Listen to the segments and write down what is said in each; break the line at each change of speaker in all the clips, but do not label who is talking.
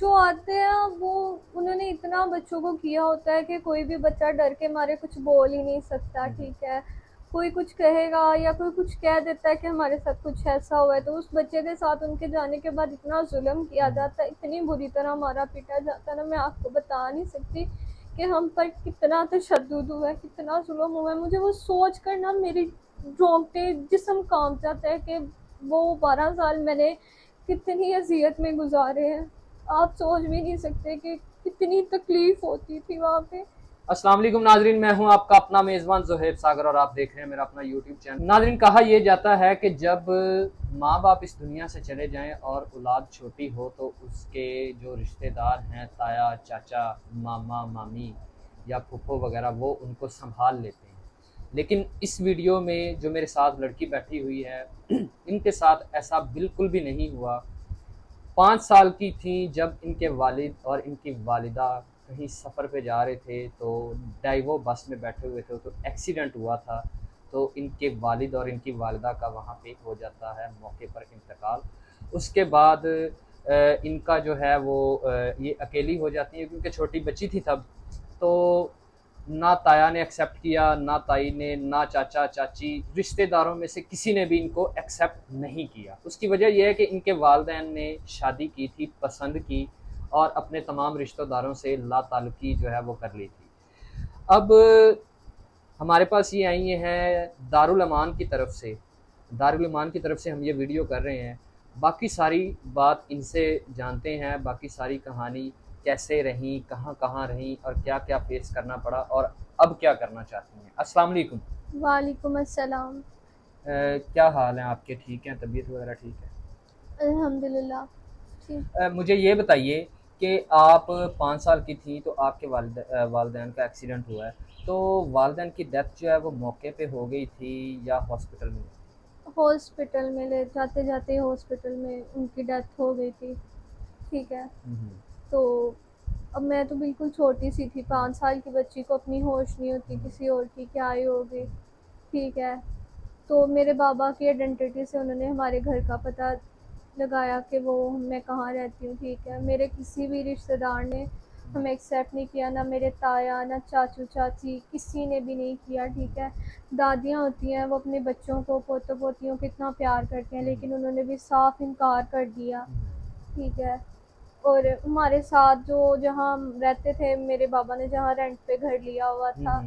जो आते हैं वो उन्होंने इतना बच्चों को किया होता है कि कोई भी बच्चा डर के मारे कुछ बोल ही नहीं सकता, ठीक है। कोई कुछ कहेगा या कोई कुछ कह देता है कि हमारे साथ कुछ ऐसा हुआ है, तो उस बच्चे के साथ उनके जाने के बाद इतना जुल्म किया जाता है, इतनी बुरी तरह मारा पीटा जाता है ना, मैं आपको बता नहीं सकती कि हम पर कितना तशद्दुद हुआ है, कितना जुल्म हुआ है। मुझे वो सोच कर ना मेरी रोंगटे जिस्म कांप जाता है कि वो 12 साल मैंने कितनी अजियत में गुजारे हैं। आप सोच भी नहीं सकते कि कितनी तकलीफ होती थी वहाँ पे।
अस्सलाम वालेकुम नाजरीन, मैं हूं आपका अपना मेज़बान ज़ुहैब सागर और आप देख रहे हैं मेरा अपना यूट्यूब चैनल। नाजरीन, कहा यह जाता है कि जब माँ बाप इस दुनिया से चले जाएं और औलाद छोटी हो तो उसके जो रिश्तेदार हैं, ताया चाचा, मामा मामी या फूफो वगैरह, वो उनको संभाल लेते हैं। लेकिन इस वीडियो में जो मेरे साथ लड़की बैठी हुई है इनके साथ ऐसा बिल्कुल भी नहीं हुआ। 5 साल की थी जब इनके वालिद और इनकी वालिदा कहीं सफ़र पे जा रहे थे, तो डाइवो बस में बैठे हुए थे, तो एक्सीडेंट हुआ था। तो इनके वालिद और इनकी वालिदा का वहाँ पे हो जाता है मौके पर इंतकाल। उसके बाद इनका जो है वो ये अकेली हो जाती है क्योंकि छोटी बच्ची थी तब। तो ना ताया ने एक्सेप्ट किया, ना ताई ने, ना चाचा चाची, रिश्तेदारों में से किसी ने भी इनको एक्सेप्ट नहीं किया। उसकी वजह यह है कि इनके वालदैन ने शादी की थी, पसंद की और अपने तमाम रिश्तेदारों से ला ताल्लुकी जो है वो कर ली थी। अब हमारे पास ये आई हैं दारुल अमान की तरफ से। दारुल अमान की तरफ से हम ये वीडियो कर रहे हैं। बाकी सारी बात इनसे जानते हैं, बाकी सारी कहानी कैसे रहीं, कहाँ कहाँ रहीं और क्या क्या फेस करना पड़ा और अब क्या करना चाहती हैं। अस्सलाम वालेकुम।
वालेकुम अस्सलाम।
क्या हाल है आपके? ठीक हैं? तबीयत वगैरह ठीक है?
अल्हम्दुलिल्लाह। ठीक।
मुझे ये बताइए कि आप 5 साल की थी तो आपके वालदैन का एक्सीडेंट हुआ है। तो वालदैन की डेथ जो है वो मौके पे हो गई थी या हॉस्पिटल में?
हॉस्पिटल में ले जाते जाते हॉस्पिटल में उनकी डेथ हो गई थी, ठीक है।
हम्म।
तो अब मैं तो बिल्कुल छोटी सी थी, 5 साल की बच्ची को अपनी होश नहीं होती
हम्म।
किसी और की क्या ही होगी, ठीक है। तो मेरे बाबा की आइडेंटिटी से उन्होंने हमारे घर का पता लगाया कि वो मैं कहाँ रहती हूँ, ठीक है। मेरे किसी भी रिश्तेदार ने हमें एक्सेप्ट नहीं किया, ना मेरे ताया, ना चाचू चाची, किसी ने भी नहीं किया, ठीक है। दादियाँ होती हैं वो अपने बच्चों को, पोतों पोतियों को इतना प्यार करती हैं, लेकिन उन्होंने भी साफ इनकार कर दिया, ठीक है। और हमारे साथ जो जहाँ हम रहते थे, मेरे बाबा ने जहाँ रेंट पे घर लिया हुआ था,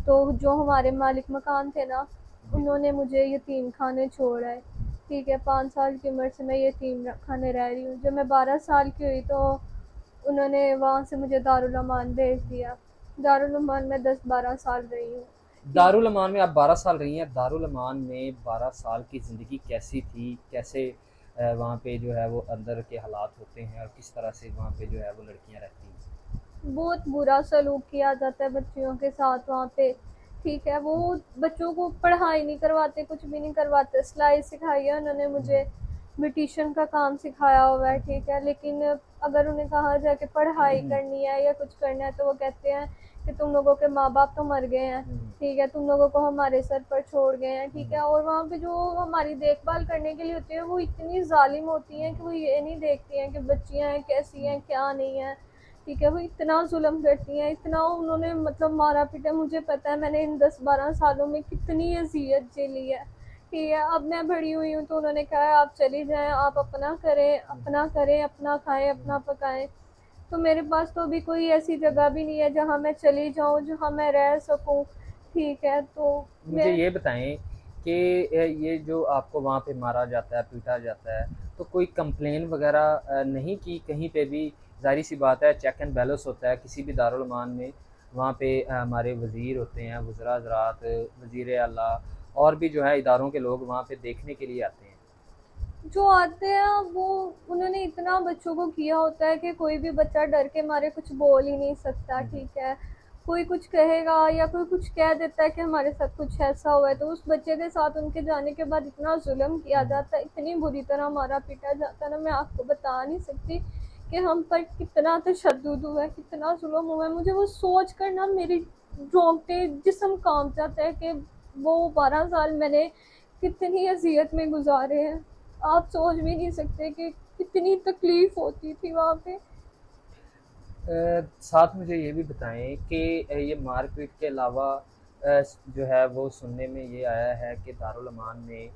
तो जो हमारे मालिक मकान थे ना,
जी जी।
उन्होंने मुझे यतीम खाने छोड़ा है, ठीक है। 5 साल की उम्र से मैं यतीम खाने रह रही हूँ। जब मैं 12 साल की हुई तो उन्होंने वहाँ से मुझे दारुल अमान भेज दिया। दारुल अमान में 10-12 साल रही हूँ, ठीक।
दारुल अमान में आप 12 साल रही हैं। दारुल अमान में 12 साल की ज़िंदगी कैसी थी? कैसे वहाँ पे जो है वो अंदर के हालात होते हैं और किस तरह से वहाँ पे जो है वो लड़कियाँ रहती हैं?
बहुत बुरा सलूक किया जाता है बच्चियों के साथ वहाँ पे, ठीक है। वो बच्चों को पढ़ाई नहीं करवाते, कुछ भी नहीं करवाते। सिलाई सिखाई है उन्होंने मुझे, ब्यूटिशियन का काम सिखाया हुआ है, ठीक है। लेकिन अगर उन्हें कहा जाए कि पढ़ाई करनी है या कुछ करना है, तो वो कहते हैं कि तुम लोगों के माँ बाप तो मर गए हैं, ठीक है, तुम लोगों को हमारे सर पर छोड़ गए हैं, ठीक है। और वहाँ पे जो हमारी देखभाल करने के लिए होती है वो इतनी जालिम होती हैं कि वो ये नहीं देखती हैं कि बच्चियाँ हैं कैसी हैं क्या नहीं है, ठीक है। वो इतना जुल्म करती हैं, इतना उन्होंने मतलब मारा पीटा। मुझे पता है मैंने इन 10-12 सालों में कितनी अजियत झेली है, ठीक है। अब मैं बड़ी हुई हूँ तो उन्होंने कहा है आप चली जाएं, आप अपना करें, अपना करें, अपना खाएं, अपना पकाएं। तो मेरे पास तो अभी कोई ऐसी जगह भी नहीं है जहाँ मैं चली जाऊँ, जहाँ मैं रह सकूँ, ठीक है। तो
मुझे
मैं
ये बताएं कि ये जो आपको वहाँ पे मारा जाता है, पीटा जाता है, तो कोई कंप्लेन वगैरह नहीं की कहीं पे भी? ज़ाहिर सी बात है, चेक एंड बैलेंस होता है किसी भी दारुल अमान में। वहाँ पे हमारे वज़ीर होते हैं, वज़रा हज़रात, वज़ीर आला और भी जो है इदारों के लोग वहाँ पे देखने के लिए आते हैं।
जो आते हैं वो उन्होंने इतना बच्चों को किया होता है कि कोई भी बच्चा डर के मारे कुछ बोल ही नहीं सकता, ठीक है। कोई कुछ कहेगा या कोई कुछ कह देता है कि हमारे साथ कुछ ऐसा हुआ है, तो उस बच्चे के साथ उनके जाने के बाद इतना जुल्म किया जाता है, इतनी बुरी तरह मारा पीटा जाता है ना, मैं आपको बता नहीं सकती कि हम पर कितना तशद्दुद हुआ है, कितना जुल्म हुआ है। मुझे वो सोच कर ना मेरी रोंगटे जिस्म कांप जाता है कि वो 12 साल मैंने कितनी अजियत में गुजारे हैं। आप सोच भी नहीं सकते कि कितनी तकलीफ होती थी वहाँ पे।
साथ मुझे ये भी बताएं कि ये मारपीट के अलावा जो है वो सुनने में ये आया है कि दारुल अमान में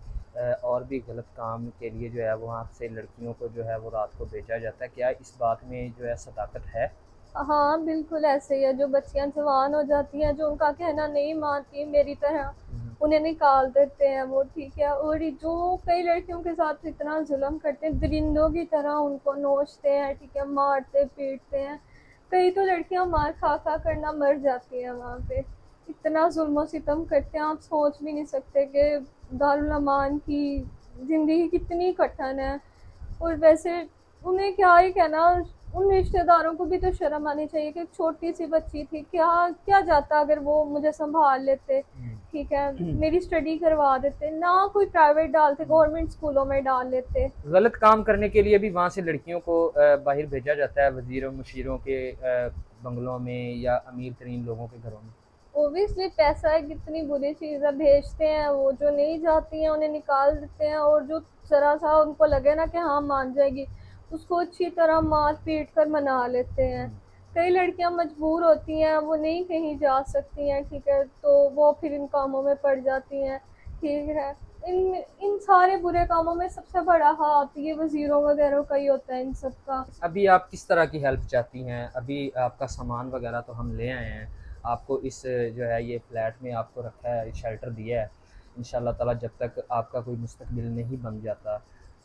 और भी गलत काम के लिए जो है वहाँ से लड़कियों को जो है वो रात को भेजा जाता है। क्या इस बात में जो है सदाकत है?
हाँ बिल्कुल ऐसे ही है, जो बच्चियां जवान हो जाती हैं, जो उनका कहना नहीं मानती मेरी तरह, उन्हें निकाल देते हैं वो, ठीक है। और ये जो कई लड़कियों के साथ इतना जुल्म करते हैं, दरिंदों की तरह उनको नोचते हैं, ठीक है, मारते पीटते हैं। कई तो लड़कियां मार खा खा करना मर जाती हैं वहाँ पे। इतना जुल्म सितम करते हैं, आप सोच भी नहीं सकते कि दारुल अमान की जिंदगी कितनी कठिन है। और वैसे उन्हें क्या ही कहना, उन रिश्तेदारों को भी तो शर्म आनी चाहिए कि एक छोटी सी बच्ची थी, क्या क्या जाता अगर वो मुझे संभाल लेते, ठीक है, मेरी स्टडी करवा देते, ना कोई प्राइवेट डालते, गवर्नमेंट स्कूलों में डाल लेते।
गलत काम करने के लिए भी वहाँ से लड़कियों को बाहर भेजा जाता है, वजीरों मुशीरों के बंगलों में या अमीर तरीन लोगों के घरों में।
ओबियसली पैसा एक इतनी बुरी चीज़ है, भेजते हैं वो, जो नहीं जाती हैं उन्हें निकाल देते हैं, और जो जरा सा उनको लगे ना कि हाँ मान जाएगी, उसको अच्छी तरह मार पीट कर मना लेते हैं। कई लड़कियां मजबूर होती हैं, वो नहीं कहीं जा सकती हैं, ठीक है, तो वो फिर इन कामों में पड़ जाती हैं, ठीक है। इन इन सारे बुरे कामों में सबसे बड़ा हाथ ये वजीरों वगैरह का ही होता है, इन सब का।
अभी आप किस तरह की हेल्प चाहती हैं? अभी आपका सामान वगैरह तो हम ले आए हैं, आपको इस जो है ये फ्लैट में आपको रखा है, शेल्टर दिया है। इंशाल्लाह ताला जब तक आपका कोई मुस्तकबिल नहीं बन जाता,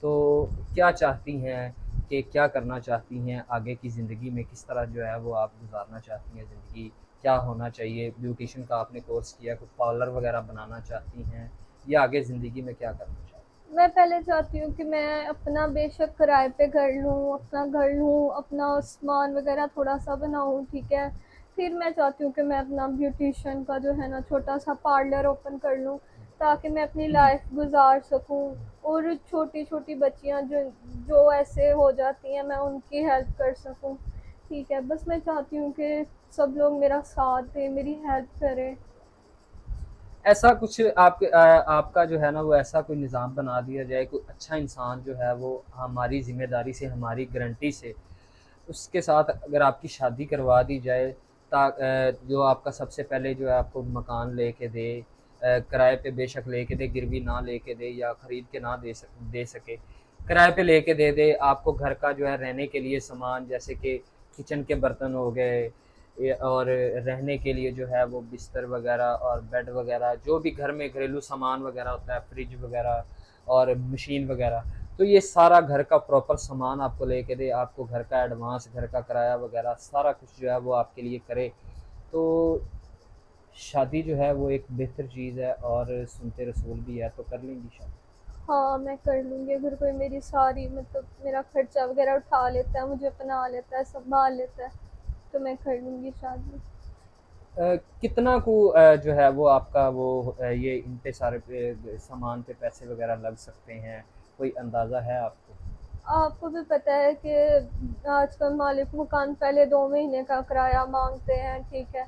तो क्या चाहती हैं कि क्या करना चाहती हैं आगे की ज़िंदगी में? किस तरह जो है वो आप गुजारना चाहती हैं ज़िंदगी? क्या होना चाहिए? ब्यूटिशियन का आपने कोर्स किया, कुछ पार्लर वगैरह बनाना चाहती हैं, या आगे ज़िंदगी में क्या करना चाहती हैं?
मैं पहले चाहती हूँ कि मैं अपना बेशक किराए पे घर लूँ, अपना घर लूँ, अपना सामान वगैरह थोड़ा सा बनाऊँ, ठीक है। फिर मैं चाहती हूँ कि मैं अपना ब्यूटिशियन का जो है ना छोटा सा पार्लर ओपन कर लूँ, ताकि मैं अपनी लाइफ गुजार सकूँ। और छोटी छोटी बच्चियाँ जो जो ऐसे हो जाती हैं, मैं उनकी हेल्प कर सकूँ, ठीक है। बस मैं चाहती हूँ कि सब लोग मेरा साथ दें, मेरी हेल्प करें।
ऐसा कुछ आपका जो है ना वो ऐसा कोई निज़ाम बना दिया जाए, कोई अच्छा इंसान जो है वो हमारी ज़िम्मेदारी से, हमारी गारंटी से, उसके साथ अगर आपकी शादी करवा दी जाए, जो आपका सबसे पहले जो है आपको मकान लेके दे, किराए पे बेशक लेके दे, गिरवी ना लेके दे या ख़रीद के ना दे सके, किराए पे लेके दे दे, आपको घर का जो है रहने के लिए सामान जैसे कि किचन के बर्तन हो गए, और रहने के लिए जो है वो बिस्तर वगैरह और बेड वगैरह, जो भी घर में घरेलू सामान वगैरह होता है, फ्रिज वगैरह और मशीन वगैरह, तो ये सारा घर का प्रॉपर सामान आपको लेके दे, आपको घर का एडवांस, घर का किराया वगैरह सारा कुछ जो है वो आपके लिए करे, तो शादी जो है वो एक बेहतर चीज़ है और सुनते रसूल भी है, तो कर लेंगी शादी?
हाँ मैं कर लूँगी, अगर कोई मेरी सारी मतलब मेरा खर्चा वगैरह उठा लेता है, मुझे अपना लेता है, संभाल लेता है, तो मैं कर लूँगी शादी।
कितना को जो है वो आपका वो ये इन पे सारे पे सामान पे पैसे वगैरह लग सकते हैं, कोई अंदाज़ा है आपको?
आपको भी पता है कि आजकल मालिक मकान पहले 2 महीने का किराया मांगते हैं, ठीक है,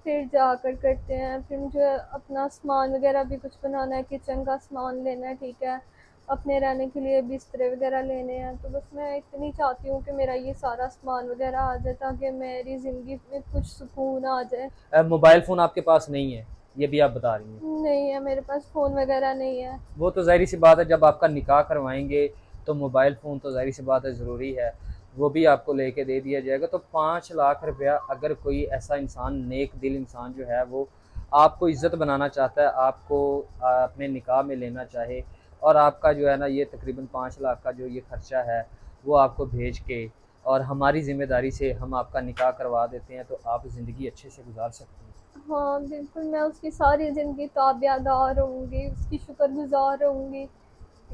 फिर जाकर करते हैं। फिर मुझे अपना सामान वगैरह भी कुछ बनाना है, किचन का सामान लेना है, ठीक है, अपने रहने के लिए बिस्तरे वगैरह लेने हैं। तो बस मैं इतनी चाहती हूँ कि मेरा ये सारा सामान वगैरह आ जाए, ताकि मेरी ज़िंदगी में कुछ सुकून आ जाए।
मोबाइल फ़ोन आपके पास नहीं है, ये भी आप बता रही हैं?
नहीं है मेरे पास, फ़ोन वगैरह नहीं है।
वो तो ज़ाहिर सी बात है, जब आपका निकाह करवाएंगे तो मोबाइल फ़ोन तो ज़ाहिर सी बात है ज़रूरी है, वो भी आपको लेके दे दिया जाएगा। तो 5 लाख रुपया अगर कोई ऐसा इंसान, नेक दिल इंसान जो है वो आपको इज़्ज़त बनाना चाहता है, आपको अपने निकाह में लेना चाहे, और आपका जो है ना ये तकरीबन 5 लाख का जो ये खर्चा है वो आपको भेज के और हमारी ज़िम्मेदारी से हम आपका निकाह करवा देते हैं, तो आप ज़िंदगी अच्छे से गुजार सकते हैं।
हाँ बिल्कुल, मैं उसकी सारी ज़िंदगी ताबियादार रहूँगी, उसकी शुक्रगुज़ार रहूँगी,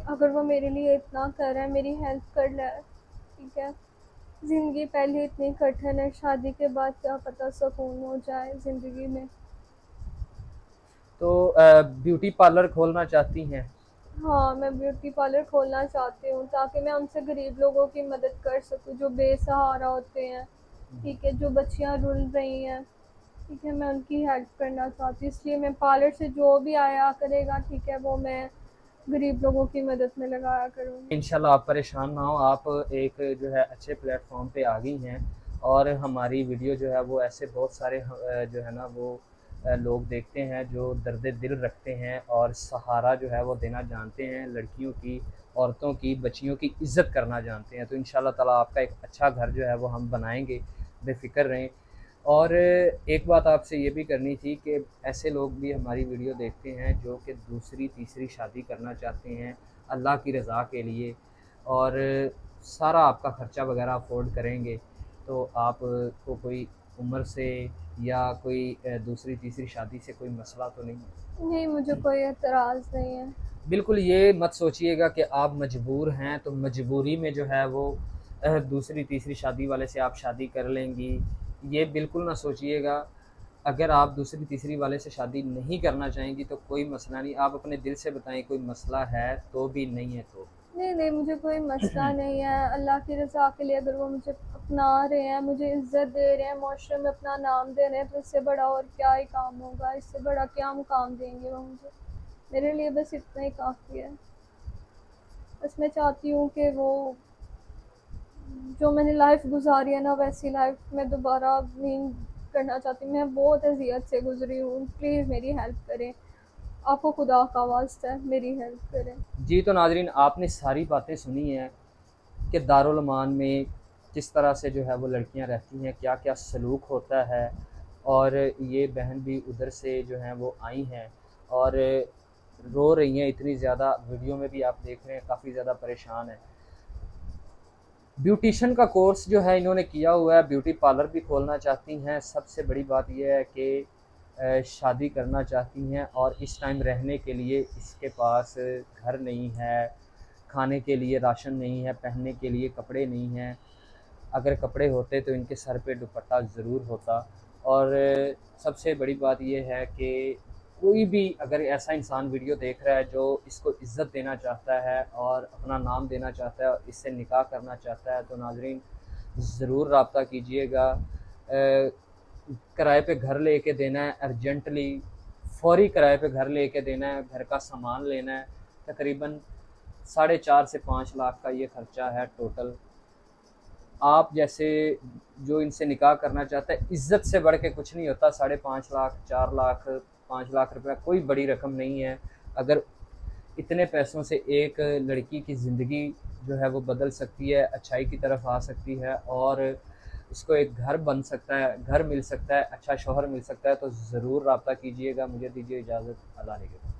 अगर वो मेरे लिए इतना कर रहा है, मेरी हेल्प कर रहा है, ठीक है। ज़िंदगी पहले इतनी कठिन है, शादी के बाद क्या पता सुकून हो जाए ज़िंदगी में।
तो ब्यूटी पार्लर खोलना चाहती हैं?
हाँ मैं ब्यूटी पार्लर खोलना चाहती हूँ, ताकि मैं उनसे गरीब लोगों की मदद कर सकूँ, जो बेसहारा होते हैं, ठीक है, जो बच्चियाँ रुल रही हैं, ठीक है, मैं उनकी हेल्प करना चाहती हूँ। इसलिए मैं पार्लर से जो भी आया करेगा, ठीक है, वो मैं गरीब लोगों की मदद में लगाया करूँगी।
इंशाल्लाह आप परेशान ना हो, आप एक जो है अच्छे प्लेटफॉर्म पे आ गई हैं, और हमारी वीडियो जो है वो ऐसे बहुत सारे जो है ना वो लोग देखते हैं जो दर्द दिल रखते हैं और सहारा जो है वो देना जानते हैं, लड़कियों की, औरतों की, बच्चियों की इज़्ज़त करना जानते हैं। तो इंशाल्लाह ताला आपका एक अच्छा घर जो है वो हम बनाएंगे, बेफ़िक्र रहें। और एक बात आपसे ये भी करनी थी कि ऐसे लोग भी हमारी वीडियो देखते हैं जो कि दूसरी तीसरी शादी करना चाहते हैं अल्लाह की रज़ा के लिए, और सारा आपका ख़र्चा वगैरह अफोर्ड करेंगे। तो आपको कोई उम्र से या कोई दूसरी तीसरी शादी से कोई मसला तो नहीं है?
नहीं, मुझे कोई एतराज़ नहीं है।
बिल्कुल ये मत सोचिएगा कि आप मजबूर हैं तो मजबूरी में जो है वो दूसरी तीसरी शादी वाले से आप शादी कर लेंगी, ये बिल्कुल ना सोचिएगा। अगर आप दूसरी तीसरी वाले से शादी नहीं करना चाहेंगी तो कोई मसला नहीं, आप अपने दिल से बताएं कोई मसला है तो भी, नहीं है तो।
नहीं, नहीं, मुझे कोई मसला नहीं है। अल्लाह की रज़ा के लिए अगर वो मुझे अपना रहे हैं, मुझे इज़्ज़त दे रहे हैं, माशरे में अपना नाम दे रहे हैं, तो इससे बड़ा और क्या ही काम होगा, इससे बड़ा क्या मुकाम देंगे वो मुझे। मेरे लिए बस इतना ही काफ़ी है। बस मैं चाहती हूँ कि वो जो मैंने लाइफ गुजारी है ना, वैसी लाइफ मैं दोबारा नहीं करना चाहती। मैं बहुत अजियत से गुजरी हूँ, प्लीज़ मेरी हेल्प करें। आपको खुदा का वास्ता है, मेरी हेल्प करें।
जी तो नाजरीन, आपने सारी बातें सुनी हैं कि दारुल अमान में किस तरह से जो है वो लड़कियां रहती हैं, क्या क्या सलूक होता है। और ये बहन भी उधर से जो हैं वो आई हैं और रो रही हैं इतनी ज़्यादा, वीडियो में भी आप देख रहे हैं काफ़ी ज़्यादा परेशान है। ब्यूटिशन का कोर्स जो है इन्होंने किया हुआ है, ब्यूटी पार्लर भी खोलना चाहती हैं। सबसे बड़ी बात यह है कि शादी करना चाहती हैं और इस टाइम रहने के लिए इसके पास घर नहीं है, खाने के लिए राशन नहीं है, पहनने के लिए कपड़े नहीं हैं। अगर कपड़े होते तो इनके सर पे दुपट्टा ज़रूर होता। और सबसे बड़ी बात यह है कि कोई भी अगर ऐसा इंसान वीडियो देख रहा है जो इसको इज़्ज़त देना चाहता है और अपना नाम देना चाहता है और इससे निकाह करना चाहता है तो नाजरीन ज़रूर रब्ता कीजिएगा। किराए पे घर लेके देना है, अर्जेंटली फौरी किराए पे घर लेके देना है, घर का सामान लेना है। तकरीबन 4.5 से 5 लाख का ये ख़र्चा है टोटल। आप जैसे जो इनसे निकाह करना चाहता है, इज़्ज़त से बढ़ के कुछ नहीं होता। 5.5 लाख, 4 लाख, 5 लाख रुपया कोई बड़ी रकम नहीं है। अगर इतने पैसों से एक लड़की की ज़िंदगी जो है वो बदल सकती है, अच्छाई की तरफ आ सकती है और इसको एक घर बन सकता है, घर मिल सकता है, अच्छा शौहर मिल सकता है, तो ज़रूर रब्ता कीजिएगा। मुझे दीजिए इजाज़त। अल्लाह निगहबान।